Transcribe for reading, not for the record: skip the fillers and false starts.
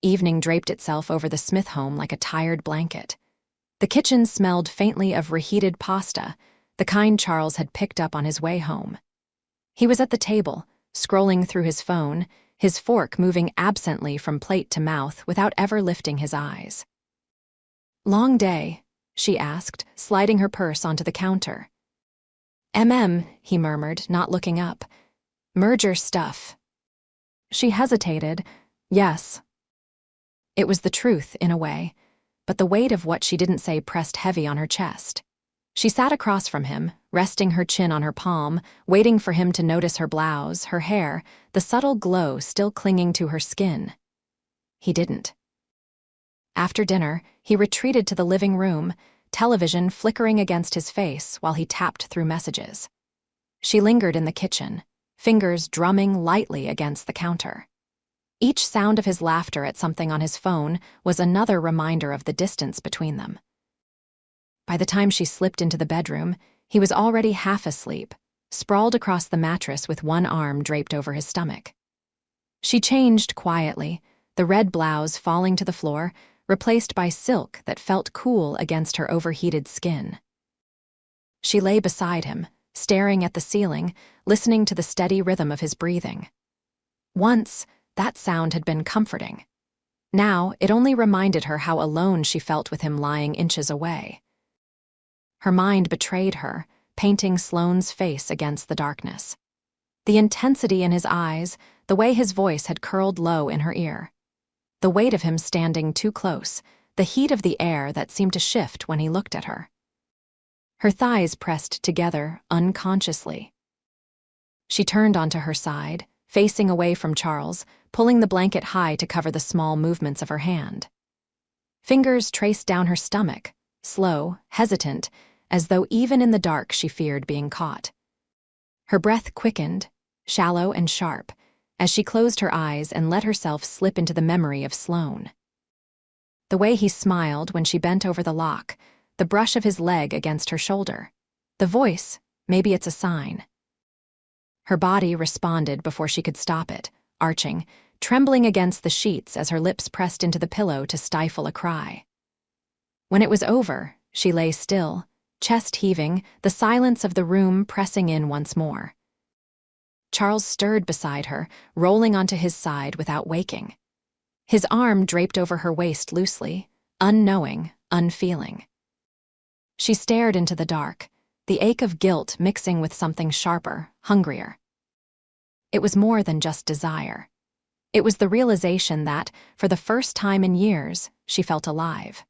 Evening draped itself over the Smith home like a tired blanket. The kitchen smelled faintly of reheated pasta, the kind Charles had picked up on his way home. He was at the table, scrolling through his phone, his fork moving absently from plate to mouth without ever lifting his eyes. "Long day?" she asked, sliding her purse onto the counter. He murmured, not looking up. "Merger stuff." She hesitated. Yes. It was the truth, in a way, but the weight of what she didn't say pressed heavy on her chest. She sat across from him, resting her chin on her palm, waiting for him to notice her blouse, her hair, the subtle glow still clinging to her skin. He didn't. After dinner, he retreated to the living room, television flickering against his face while he tapped through messages. She lingered in the kitchen, fingers drumming lightly against the counter. Each sound of his laughter at something on his phone was another reminder of the distance between them. By the time she slipped into the bedroom, he was already half asleep, sprawled across the mattress with one arm draped over his stomach. She changed quietly, the red blouse falling to the floor, replaced by silk that felt cool against her overheated skin. She lay beside him, staring at the ceiling, listening to the steady rhythm of his breathing. Once, that sound had been comforting. Now, it only reminded her how alone she felt with him lying inches away. Her mind betrayed her, painting Sloane's face against the darkness. The intensity in his eyes, the way his voice had curled low in her ear. The weight of him standing too close, the heat of the air that seemed to shift when he looked at her. Her thighs pressed together unconsciously. She turned onto her side, facing away from Charles, pulling the blanket high to cover the small movements of her hand. Fingers traced down her stomach, slow, hesitant, as though even in the dark she feared being caught. Her breath quickened, shallow and sharp, as she closed her eyes and let herself slip into the memory of Sloane. The way he smiled when she bent over the lock, the brush of his leg against her shoulder. The voice, maybe it's a sign. Her body responded before she could stop it, arching, trembling against the sheets as her lips pressed into the pillow to stifle a cry. When it was over, she lay still, chest heaving, the silence of the room pressing in once more. Charles stirred beside her, rolling onto his side without waking. His arm draped over her waist loosely, unknowing, unfeeling. She stared into the dark, the ache of guilt mixing with something sharper, hungrier. It was more than just desire. It was the realization that, for the first time in years, she felt alive.